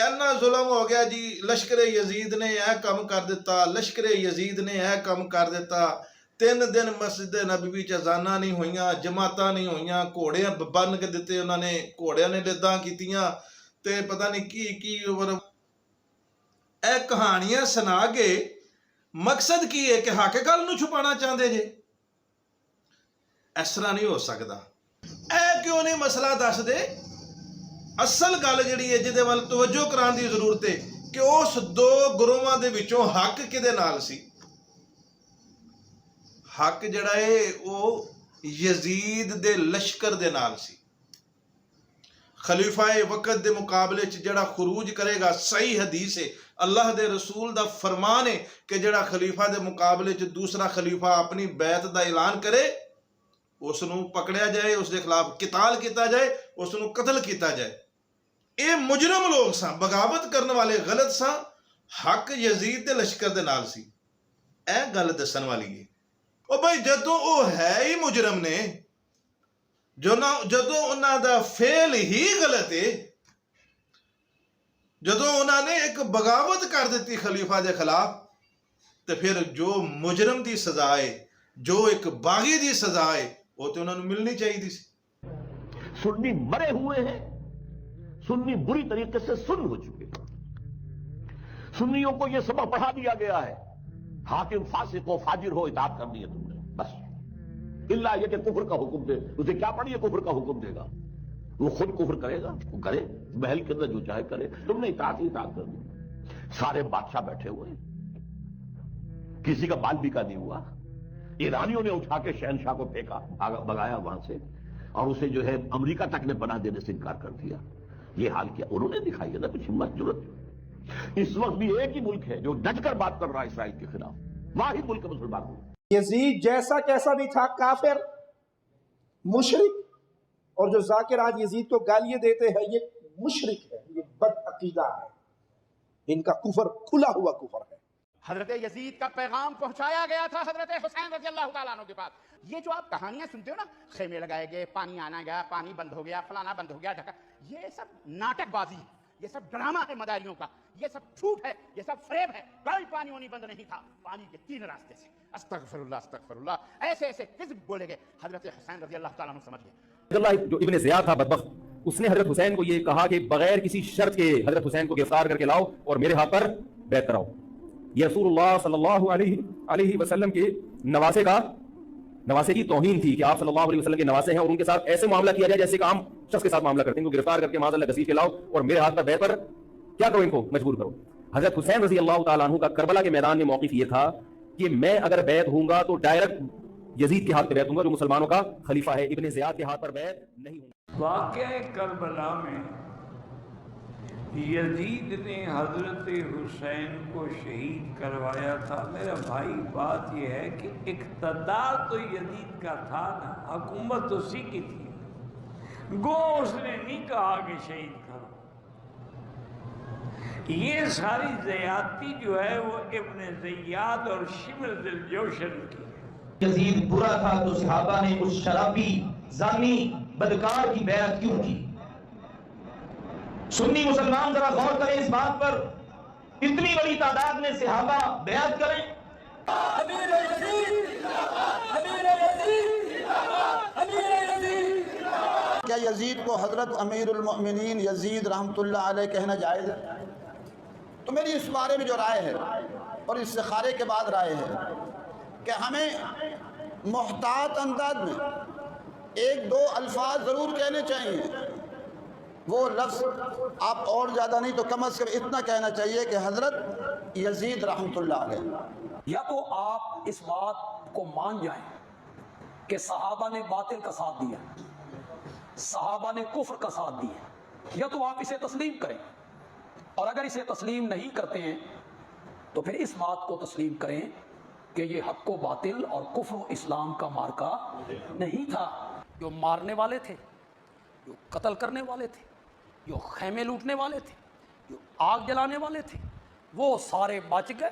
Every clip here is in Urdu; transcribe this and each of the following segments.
اینا ظلم ہو گیا جی، لشکر یزید نے یہ کم کر دیتا، لشکر یزید نے یہ کم کر دیتا، 3 دن مسجد نبوی چ اذاناں نہیں ہوئیاں، جماعتاں نہیں ہوئیاں، گھوڑے بن کے دیتے انہوں نے، گھوڑیاں نے لداں کیتیاں تے پتہ نہیں کی اے کہانیاں سنا کے مقصد کی ہے کہ حق گل نو چھپانا چاہتے جے؟ اس طرح نہیں ہو سکتا۔ اے کیوں نہیں مسئلہ دس دے؟ اصل گل جڑی ہے جہدے ول توجہ کران دی ضرورت ہے کہ اس 2 گروہاں دے وچوں حق کدے نال سی؟ حق جڑا ہے وہ یزید دے لشکر دے نال سی۔ خلیفہ وقت دے مقابلے چ جڑا خروج کرے گا، صحیح حدیث ہے، اللہ دے رسول دا فرمان ہے کہ جڑا خلیفہ دے مقابلے چ دوسرا خلیفہ اپنی بیعت دا اعلان کرے، اس نو پکڑیا جائے، اس دے خلاف قتال کیتا جائے، اس نو قتل کیتا جائے۔ اے مجرم لوگ سن، بغاوت کرنے والے غلط سن، حق یزید دے لشکر دے نال سی۔ اے گل دسن والی ہے۔ او بھائی جدوں او ہے ہی مجرم نے، جدوں انہاں دا فعل ہی غلط ہے، جدوں انہاں نے ایک بغاوت کر دیتی خلیفہ دے خلاف، تو پھر جو مجرم دی سزا ہے، جو ایک باغی دی سزا ہے، وہ تو انہوں نے ملنی چاہیے سی۔ سنی مرے ہوئے ہیں، سنی بری طریقے سے سن ہو چکے ہیں۔ سنیوں کو یہ سبق پڑھا دیا گیا ہے، حاکم فاسق ہو، فاجر ہو، اطاعت کرنی ہے تم نے بس، اللہ یہ کہ کفر کا حکم دے، اسے کیا پڑھیے کفر کا حکم دے گا؟ وہ خود کفر کرے گا، وہ کرے، محل کے اندر جو چاہے کرے، تم نے اطاعت ہی اطاعت کرنی۔ سارے بادشاہ بیٹھے ہوئے ہیں، کسی کا بال بیکا نہیں ہوا، ایرانیوں نے اٹھا کے شہنشاہ کو پھینکا، بگایا وہاں سے، اور اسے جو ہے امریکہ تک نے پناہ دینے سے انکار کر دیا۔ یہ حال کیا انہوں نے دکھائی ہے نا کچھ ہمت جرات۔ اس وقت بھی ایک ہی ملک ہے جو ڈٹ کر بات کر رہا ہے اسرائیل کے خلاف، واحد ملک مسلمان ملک۔ یزید جیسا کیسا بھی تھا، کافر، مشرک، اور جو ذاکر آج یزید کو گالیاں دیتے ہیں یہ مشرک ہے، یہ بد عقیدہ ہے، ان کا کفر کھلا ہوا کفر ہے۔ حضرت یزید کا پیغام پہنچایا گیا تھا حضرت حسین رضی اللہ تعالیٰ عنہ کے پاس۔ یہ جو آپ کہانیاں سنتے ہو نا، خیمے لگائے گئے، پانی آنا گیا، پانی بند ہو گیا، فلانا بند ہو گیا، ڈھکا، یہ سب ناٹک بازی ہے، یہ سب ڈرامہ ہے مداریوں کا، یہ سب جھوٹ ہے، یہ سب فریب ہے۔ کوئی پانی وانی بند نہیں تھا، پانی کے 3 راستے سے، استغفر اللہ استغفر اللہ، ایسے ایسے کذب بولے گئے۔ حضرت حسین رضی اللہ تعالیٰ عنہ سمجھ گئے۔ اللہ جو ابن زیاد تھا بدبخت، اس نے حضرت حسین کو یہ کہا کہ بغیر کسی شرط کے حضرت حسین کو گرفتار کر کے لاؤ اور میرے ہاتھ پر بیعت کراؤ۔ یہ رسول اللہ صلی اللہ علیہ وسلم کے نواسے کی توہین تھی کہ آپ صلی اللہ علیہ وسلم کے نواسے ہیں اور ان کے ساتھ ایسے معاملہ کیا جائے جیسے کہ عام شخص کے ساتھ معاملہ کرتے ہیں، کو گرفتار کر کے معاذ اللہ گھسیٹ کے لاؤ اور میرے ہاتھ پر بیعت پر کیا کرو، ان کو مجبور کرو۔ حضرت حسین رضی اللہ تعالیٰ عنہ کا کربلا کے میدان میں موقف یہ تھا کہ میں اگر بیعت ہوں گا تو ڈائریکٹ یزید کے ہاتھ پہ بیعت ہوں گا جو مسلمانوں کا خلیفہ ہے، ابن زیاد کے ہاتھ پر بیعت نہیں ہوں گا۔ واقعہ کربلا میں یزید نے حضرت حسین کو شہید کروایا تھا۔ میرا بھائی بات یہ ہے کہ اقتدار تو یزید کا تھا نا، حکومت اسی کی تھی، گو اس نے نہیں کہا کہ شہید کرو۔ یہ ساری زیادتی جو ہے وہ ابن زیاد اور شبر ذی الجوشن کی۔ یزید برا تھا تو صحابہ نے اس شرابی، زانی، بدکار کی بیعت کیوں کی؟ سنی مسلمان ذرا غور کریں اس بات پر، اتنی بڑی تعداد میں صحابہ بیعت کریں۔ کیا یزید کو حضرت امیر المؤمنین یزید رحمۃ اللہ علیہ کہنا جائز ہے؟ تو میری اس بارے میں جو رائے ہے اور استخارے کے بعد رائے ہے کہ ہمیں محتاط انداز میں 1-2 الفاظ ضرور کہنے چاہیے۔ وہ لفظ آپ اور زیادہ نہیں تو کم از کم اتنا کہنا چاہیے کہ حضرت یزید رحمۃ اللہ علیہ۔ یا تو آپ اس بات کو مان جائیں کہ صحابہ نے باطل کا ساتھ دیا، صحابہ نے کفر کا ساتھ دیا، یا تو آپ اسے تسلیم کریں، اور اگر اسے تسلیم نہیں کرتے ہیں تو پھر اس بات کو تسلیم کریں کہ یہ حق و باطل اور کفر و اسلام کا مارکا نہیں تھا۔ جو مارنے والے تھے، جو قتل کرنے والے تھے، جو خیمے لوٹنے والے تھے، جو آگ جلانے والے تھے، وہ سارے بچ گئے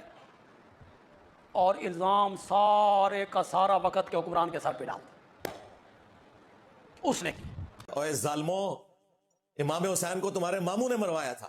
اور الزام سارے کا سارا وقت کے حکمران کے سر پہ ڈال اس نے کی۔ اوے ظالموں، امام حسین کو تمہارے ماموں نے مروایا تھا،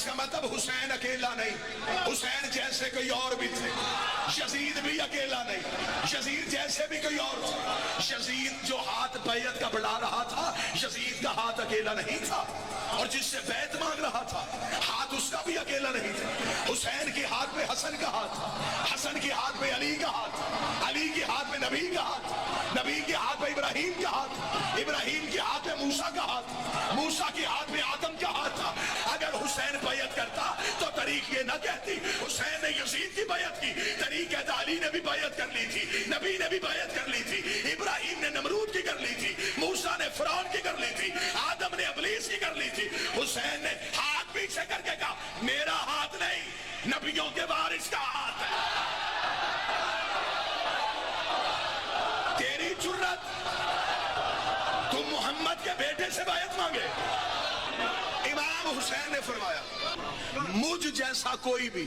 اس کا مطلب حسین اکیلا نہیں، حسین جیسے کوئی اور بھی تھے، یزید بھی اکیلا نہیں، یزید جیسے بھی کوئی اور تھے۔ یزید جو ہاتھ بیعت کا بڑھا رہا تھا، یزید کا ہاتھ اکیلا نہیں تھا، اور جس سے بیعت مانگ رہا تھا ہاتھ اس کا بھی اکیلا نہیں تھا۔ حسین کے ہاتھ میں حسن کا ہاتھ تھا، حسن کے ہاتھ میں علی کا ہاتھ تھا، علی کے ہاتھ میں نبی کا ہاتھ، نبی کے ہاتھ میں ابراہیم کا ہاتھ، ابراہیم کے ہاتھ میں موسیٰ کا ہاتھ، موسیٰ کے ہاتھ میں آدم کا ہاتھ تھا۔ اگر حسین بیعت کرتا تو طریق یہ نہ کہتی حسین نے یزید کی بیعت کی، طریق کہتا علی نے بھی بیعت کر لی تھی، نبی نے بھی بیعت کر لی تھی، ابراہیم نے نمرود کی کر لی تھی، موسیٰ نے فرعون کی کر لی تھی، آدم نے ابلیس کی کر لی تھی۔ حسین نے ہاتھ پیچھے کر کے کہا میرا ہاتھ نہیں، نبیوں کے وارث کا ہاتھ ہے۔ تیری جرت تم محمد کے بیٹے سے بیعت مانگے؟ امام حسین نے فرمایا مجھ جیسا کوئی بھی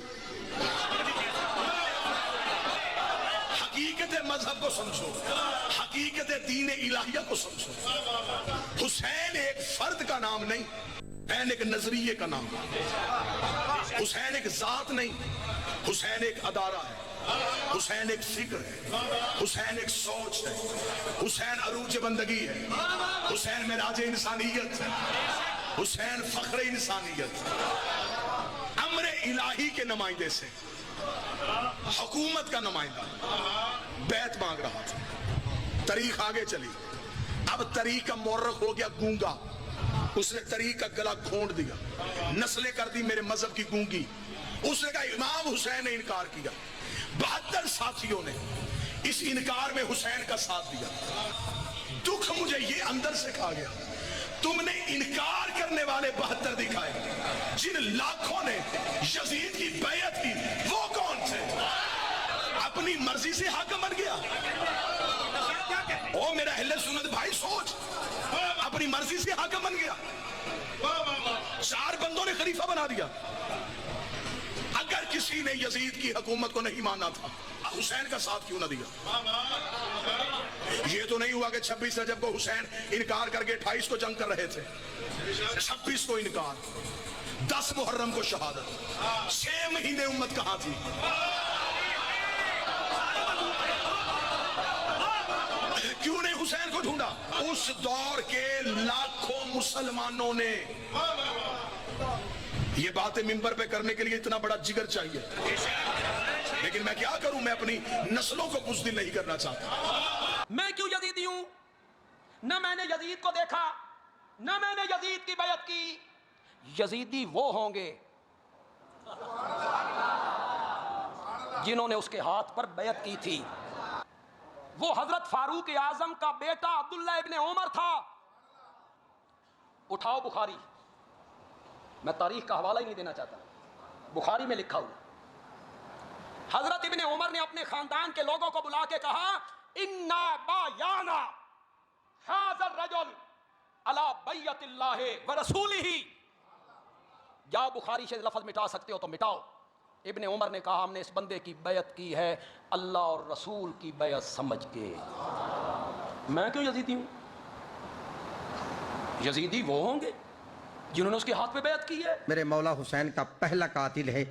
حقیقت مذہب کو سمجھو، حقیقت دین الہیہ کو سمجھو۔ حسین ایک فرد کا نام نہیں، حسین ایک نظریے کا نام، حسین ایک ذات نہیں، حسین ایک ادارہ ہے، حسین ایک فکر ہے، حسین ایک سوچ ہے، حسین عروج بندگی ہے، حسین معراج انسانیت ہے، حسین فخر انسانیت، امر الہی کے نمائندے سے حکومت کا نمائندہ بیعت مانگ رہا تھا۔ طریق آگے چلی، اب طریق کا مورخ ہو گیا گونگا، اس نے طریق کا گلا کھونڈ دیا، نسلیں کر دی میرے مذہب کی گونگی۔ اس نے کہا امام حسین نے انکار کیا، 72 ساتھیوں نے اس انکار میں حسین کا ساتھ دیا۔ دکھ مجھے یہ اندر سے کھا گیا، تم نے انکار کرنے والے 72 دکھائے، جن لاکھوں نے یزید کی بیعت کی وہ کون تھے؟ اپنی مرضی سے حاکم بن گیا۔ او میرا اہل سنت بھائی سوچ، اپنی مرضی سے حاکم بن گیا، 4 بندوں نے خلیفہ بنا دیا۔ اگر کسی نے یزید کی حکومت کو نہیں مانا تھا حسین کا ساتھ کیوں نہ دیا؟ یہ تو نہیں ہوا کہ 26 رجب کو حسین انکار کر کے 28 کو جنگ کر رہے تھے، 26 کو انکار، 10 محرم کو شہادت، 6 مہینے امت کہاں تھی؟ کیوں نہیں حسین کو ڈھونڈا؟ اس دور کے لاکھوں مسلمانوں نے، یہ باتیں منبر پہ کرنے کے لیے اتنا بڑا جگر چاہیے، لیکن میں کیا کروں، میں اپنی نسلوں کو بزدل نہیں کرنا چاہتا۔ میں کیوں یزیدی ہوں؟ نہ میں نے یزید کو دیکھا، نہ میں نے یزید کی بیعت کی۔ یزیدی وہ ہوں گے جنہوں نے اس کے ہاتھ پر بیعت کی تھی۔ وہ حضرت فاروق اعظم کا بیٹا عبداللہ ابن عمر تھا۔ اٹھاؤ بخاری، میں تاریخ کا حوالہ ہی نہیں دینا چاہتا، بخاری میں لکھا ہوا۔ حضرت ابن عمر نے اپنے خاندان کے لوگوں کو بلا کے کہا اِنَّا بَایَانَا هَذَا الرَّجُلُ عَلَى بَیَّتِ اللَّهِ وَرَسُولِهِ۔ جاؤ بخاری سے لفظ مٹا سکتے ہو تو مٹاؤ۔ ابن عمر نے کہا ہم نے اس بندے کی بیعت کی ہے اللہ اور رسول کی بیعت سمجھ کے۔ میں کیوں یزیدی ہوں؟ یزیدی وہ ہوں گے جنہوں نے اس کے ہاتھ پہ بیعت کی ہے۔ میرے مولا حسین کا پہلا قاتل ہے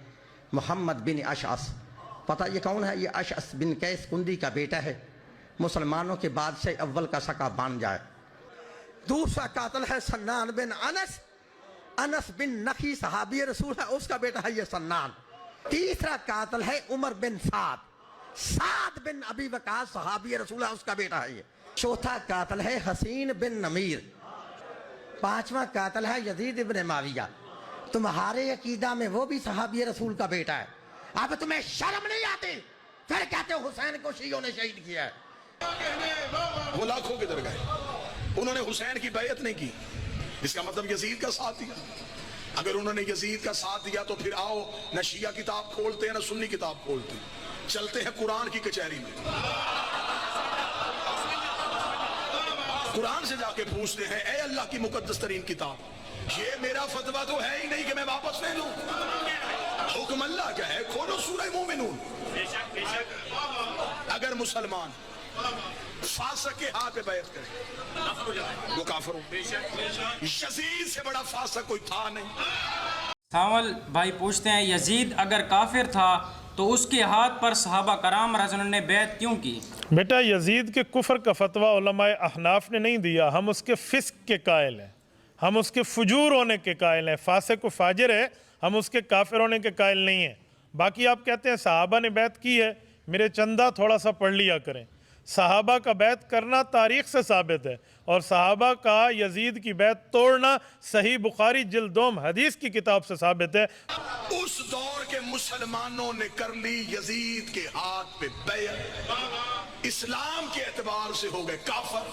محمد بن اشعث۔ پتہ یہ کون ہے؟ یہ اشعث بن قیس کندی کا بیٹا ہے، مسلمانوں کے بادشاہ اول کا سکا بن جائے۔ دوسرا قاتل ہے سنان بن انس، انس بن نخی صحابی رسول ہے، اس کا بیٹا ہے یہ سنان۔ تیسرا قاتل ہے عمر بن سعد، سعد بن ابی وقاص صحابی رسول ہے، اس کا بیٹا ہے یہ۔ چوتھا قاتل ہے حسین بن نمیر۔ پانچواں قاتل ہے یزید ابن معاویہ۔ تمہارے عقیدہ میں وہ بھی صحابی رسول کا بیٹا ہے، اب تمہیں شرم نہیں آتی؟ پھر کہتے ہو حسین کو شیعوں نے شہید کیا ہے۔ وہ لاکھوں کے در گئے، انہوں نے حسین کی بیعت نہیں کی، اس کا مطلب یزید کا ساتھ دیا۔ اگر انہوں نے یزید کا ساتھ دیا تو پھر آؤ نہ شیعہ کتاب کھولتے ہیں نہ سنی کتاب کھولتے ہیں، چلتے ہیں قرآن کی کچہری میں، قرآن سے جا کے پوچھتے ہیں اے اللہ کی مقدس ترین کتاب، یہ میرا فتویٰ تو ہے ہی نہیں کہ میں واپس لے لوں، حکم اللہ کیا ہے؟ کھولو سورہ مومنون۔ اگر مسلمان فاسق کے ہاتھ پہ بیعت کرے وہ کافر ہو۔ یزید سے بڑا فاسق کوئی تھا نہیں۔ ساول بھائی پوچھتے ہیں یزید اگر کافر تھا تو اس کے ہاتھ پر صحابہ کرام رضی اللہ عنہ نے بیعت کیوں کی؟ بیٹا یزید کے کفر کا فتویٰ علماء احناف نے نہیں دیا، ہم اس کے فسق کے قائل ہیں، ہم اس کے فجور ہونے کے قائل ہیں، فاسق و فاجر ہے، ہم اس کے کافر ہونے کے قائل نہیں ہیں۔ باقی آپ کہتے ہیں صحابہ نے بیعت کی ہے، میرے چندہ تھوڑا سا پڑھ لیا کریں، صحابہ کا بیعت کرنا تاریخ سے ثابت ہے، اور صحابہ کا یزید کی بیعت توڑنا صحیح بخاری جلد 2 حدیث کی کتاب سے ثابت ہے۔ اس دور کے مسلمانوں نے کر لی یزید کے ہاتھ پہ بیعت، اسلام کے اعتبار سے ہو گئے کافر۔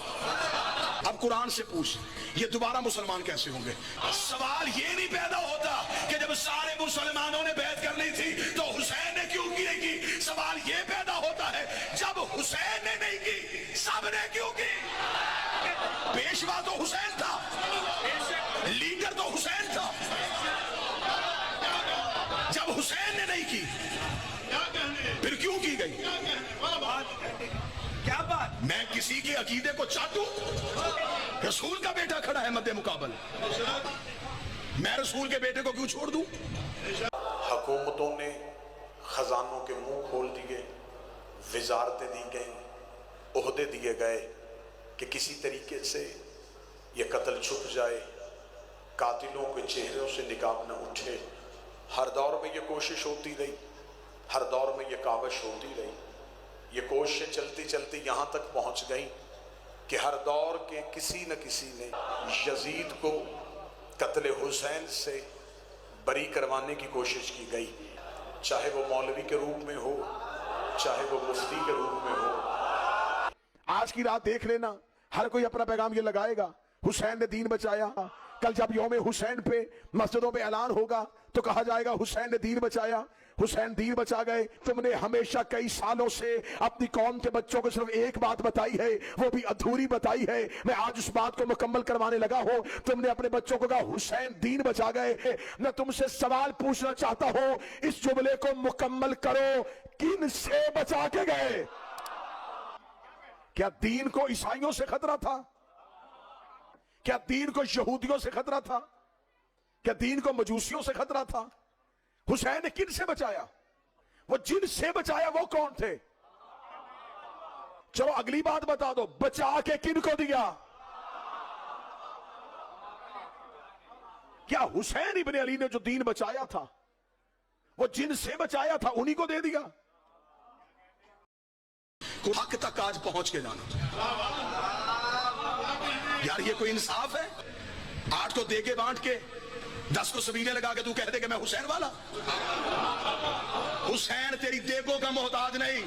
اب قرآن سے پوچھ یہ دوبارہ مسلمان کیسے ہوں گے؟ سوال یہ نہیں پیدا ہوتا کہ جب سارے مسلمانوں نے بیعت کر لی تھی تو حسین نے کیوں کی نہیں کی، سوال یہ پیدا ہوتا ہے جب حسین نے نہیں کی سب نے کیوں کی؟ پیشوا تو حسین تھا، لیڈر تو حسین تھا، جب حسین نے نہیں کی پھر کیوں کی گئی؟ کیا بات؟ میں کسی کے عقیدے کو چاٹوں؟ رسول کا بیٹا کھڑا ہے مد مقابل، میں رسول کے بیٹے کو کیوں چھوڑ دوں؟ حکومتوں نے خزانوں کے منہ کھول دیے، وزارتیں دی گئیں، عہدے دیے گئے کہ کسی طریقے سے یہ قتل چھپ جائے، قاتلوں کے چہروں سے نقاب نہ اٹھے۔ ہر دور میں یہ کوشش ہوتی رہی، ہر دور میں یہ کاوش ہوتی رہی، یہ کوششیں چلتی چلتی یہاں تک پہنچ گئیں کہ ہر دور کے کسی نہ کسی نے یزید کو قتل حسین سے بری کروانے کی کوشش کی گئی، چاہے وہ مولوی کے روپ میں ہو، چاہے وہ مفتی کے روپ میں ہو۔ آج کی رات دیکھ لینا، ہر کوئی اپنا پیغام یہ لگائے گا حسین نے دین بچایا۔ کل جب یوم حسین پہ مسجدوں پہ اعلان ہوگا تو کہا جائے گا حسین نے دین بچایا، حسین دین بچا گئے۔ تم نے ہمیشہ کئی سالوں سے اپنی قوم کے بچوں کو صرف ایک بات بتائی ہے، وہ بھی ادھوری بتائی ہے، میں آج اس بات کو مکمل کروانے لگا ہوں۔ تم نے اپنے بچوں کو کہا حسین دین بچا گئے، میں تم سے سوال پوچھنا چاہتا ہوں، اس جملے کو مکمل کرو، کن سے بچا کے گئے؟ کیا دین کو عیسائیوں سے خطرہ تھا؟ کیا دین کو یہودیوں سے خطرہ تھا؟ کیا دین کو مجوسیوں سے خطرہ تھا؟ حسین نے کن سے بچایا؟ وہ جن سے بچایا وہ کون تھے؟ چلو اگلی بات بتا دو، بچا کے کن کو دیا؟ کیا حسین ابن علی نے جو دین بچایا تھا وہ جن سے بچایا تھا انہی کو دے دیا؟ حق تک آج پہنچ کے جانا یار، یہ کوئی انصاف ہے؟ 8 کو دے کے بانٹ کے 10 کو سبیلے لگا کے تو کہہ دے کہ میں حسین والا۔ حسین تیری دیگوں کا محتاج نہیں،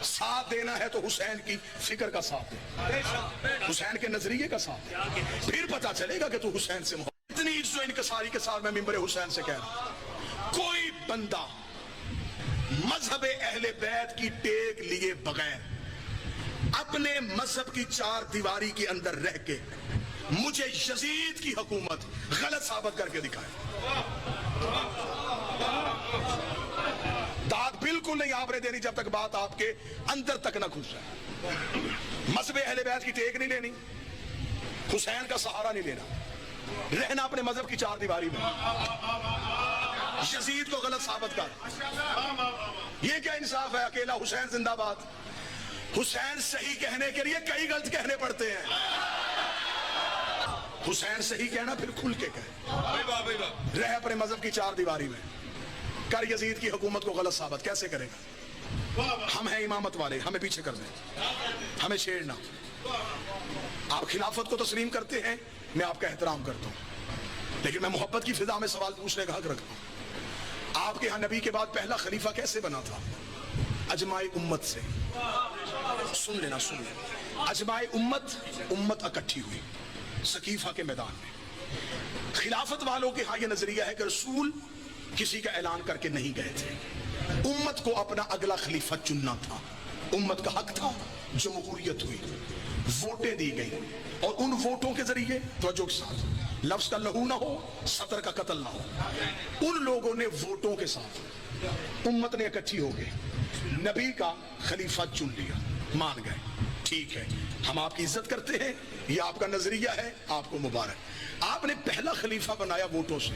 ساتھ دینا ہے تو حسین کی فکر کا ساتھ دے، حسین کے نظریے کا ساتھ دے، پھر پتا چلے گا کہ تو حسین سے محبت۔ اتنی عزت و انکساری کے ساتھ میں ممبر حسین سے کہہ رہا ہوں، کوئی بندہ مذہب اہل بیت کی ٹیک لیے بغیر اپنے مذہب کی 4 دیواری کے اندر رہ کے مجھے یزید کی حکومت غلط ثابت کر کے دکھائے۔ داد بالکل نہیں آپ نے دینی جب تک بات آپ کے اندر تک نہ گھس جائے۔ مذہب اہل بیت کی ٹیک نہیں لینی، حسین کا سہارا نہیں لینا، رہنا اپنے مذہب کی 4 دیواری میں، یزید کو غلط ثابت کر۔ یہ کیا انصاف ہے؟ اکیلا حسین زندہ باد۔ حسین صحیح کہنے کے لیے کئی غلط کہنے پڑتے ہیں، حسین صحیح کہنا پھر کھل کے کہے، رہ اپنے مذہب کی 4 دیواری میں، کر یزید کی حکومت کو غلط ثابت کیسے کرے گا؟ ہم ہیں امامت والے، ہمیں پیچھے کر دیں، ہمیں چھیڑنا۔ آپ خلافت کو تسلیم کرتے ہیں، میں آپ کا احترام کرتا ہوں، لیکن میں محبت کی فضا میں سوال پوچھنے کا حق رکھتا ہوں۔ آپ کے ہاں نبی کے بعد پہلا خلیفہ کیسے بنا تھا؟ اجماع امت سے۔ سن لینا، سن لینا، اجماع امت اکٹھی ہوئی سقیفہ کے میدان میں۔ خلافت والوں کے ہاں یہ نظریہ ہے کہ رسول کسی کا اعلان کر کے نہیں گئے تھے، امت کو اپنا اگلا خلیفہ چننا تھا، امت کا حق تھا۔ جمہوریت ہوئی، ووٹیں دی گئی، اور ان ووٹوں کے ذریعے توجہ کے ساتھ، لفظ کا لہو نہ ہو، سطر کا قتل نہ ہو، ان لوگوں نے ووٹوں کے ساتھ امت نے اکٹھی ہو گئی، نبی کا خلیفہ چن لیا، مان گئے، ٹھیک ہے، ہم آپ کی عزت کرتے ہیں، یہ آپ کا نظریہ ہے، آپ کو مبارک۔ آپ نے پہلا خلیفہ بنایا ووٹوں سے،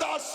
10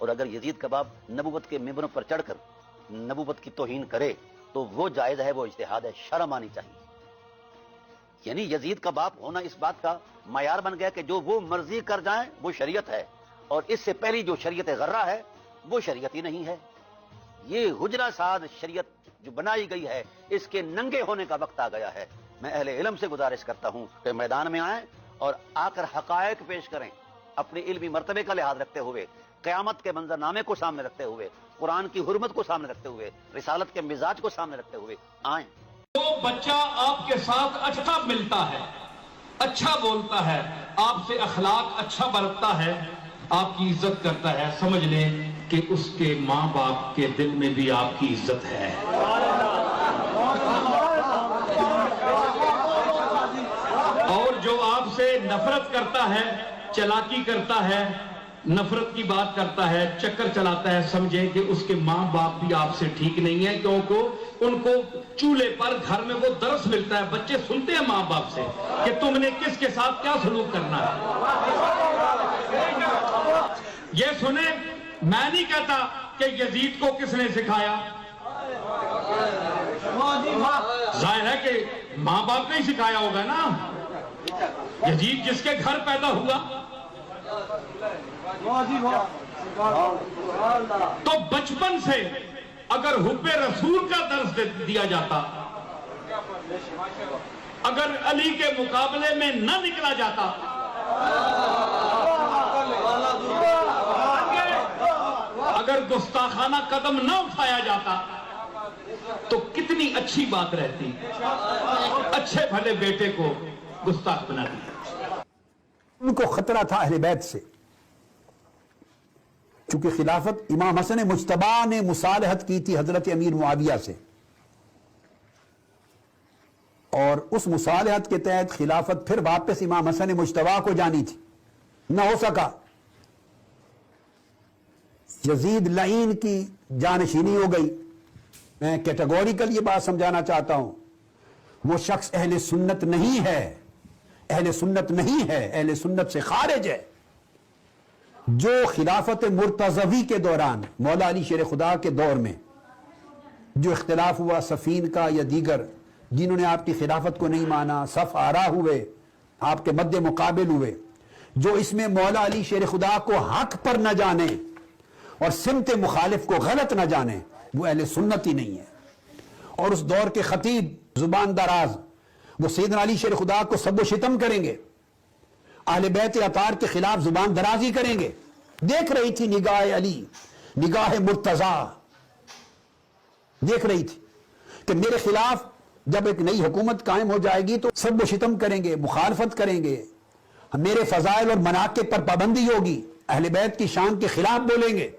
اور اگر یزید کا باپ نبوت کے ممبروں پر چڑھ کر نبوت کی توہین کرے تو وہ جائز ہے، وہ اجتہاد ہے، شرم آنی چاہیے. یعنی یزید کا باپ ہونا اس بات کا معیار بن گیا کہ جو وہ مرضی کر جائیں وہ شریعت ہے، اور اس سے پہلی جو شریعت غرہ ہے وہ شریعت ہی نہیں ہے. یہ حجرہ ساز شریعت جو بنائی گئی ہے اس کے ننگے ہونے کا وقت آ گیا ہے. میں اہل علم سے گزارش کرتا ہوں کہ میدان میں آئیں اور آ کر حقائق پیش کریں، اپنے علمی مرتبے کا لحاظ رکھتے ہوئے، قیامت کے منظرنامے کو سامنے رکھتے ہوئے، قرآن کی حرمت کو سامنے رکھتے ہوئے، رسالت کے مزاج کو سامنے رکھتے ہوئے آئیں. جو بچہ آپ کے ساتھ اچھا ملتا ہے، اچھا بولتا ہے، آپ سے اخلاق اچھا برتتا ہے، آپ کی عزت کرتا ہے، سمجھ لیں کہ اس کے ماں باپ کے دل میں بھی آپ کی عزت ہے. اور جو آپ سے نفرت کرتا ہے، چلاکی کرتا ہے، نفرت کی بات کرتا ہے، چکر چلاتا ہے، سمجھیں کہ اس کے ماں باپ بھی آپ سے ٹھیک نہیں ہیں، کیونکہ ان کو چولہے پر گھر میں وہ درس ملتا ہے. بچے سنتے ہیں ماں باپ سے کہ تم نے کس کے ساتھ کیا سلوک کرنا ہے. یہ سنیں، میں نہیں کہتا کہ یزید کو کس نے سکھایا، ظاہر ہے کہ ماں باپ نے ہی سکھایا ہوگا نا. یزید جس کے گھر پیدا ہوا تو بچپن سے اگر حب رسول کا درس دیا جاتا، اگر علی کے مقابلے میں نہ نکلا جاتا، اگر گستاخانہ قدم نہ اٹھایا جاتا تو کتنی اچھی بات رہتی. اچھے بھلے بیٹے کو گستاخ بنا دیا. ان کو خطرہ تھا اہل بیت سے، چونکہ خلافت امام حسن مجتبی نے مصالحت کی تھی حضرت امیر معاویہ سے، اور اس مصالحت کے تحت خلافت پھر واپس امام حسن مجتبی کو جانی تھی، نہ ہو سکا. یزید لعین کی جانشینی ہو گئی. میں کیٹیگوریکل یہ بات سمجھانا چاہتا ہوں، وہ شخص اہل سنت نہیں ہے، اہل سنت نہیں ہے، اہل سنت سے خارج ہے. جو خلافت مرتضوی کے دوران، مولا علی شیر خدا کے دور میں جو اختلاف ہوا صفین کا یا دیگر، جنہوں نے آپ کی خلافت کو نہیں مانا، صف آرا ہوئے، آپ کے مد مقابل ہوئے، جو اس میں مولا علی شیر خدا کو حق پر نہ جانے اور سمت مخالف کو غلط نہ جانے، وہ اہل سنت ہی نہیں ہے. اور اس دور کے خطیب زبان دراز، وہ سیدنا علی شیر خدا کو سب و شتم کریں گے، اہل بیت اطہار کے خلاف زبان درازی کریں گے. دیکھ رہی تھی نگاہ علی، نگاہ مرتضی دیکھ رہی تھی کہ میرے خلاف جب ایک نئی حکومت قائم ہو جائے گی تو سب و شتم کریں گے، مخالفت کریں گے، میرے فضائل اور مناقب پر پابندی ہوگی، اہل بیت کی شان کے خلاف بولیں گے.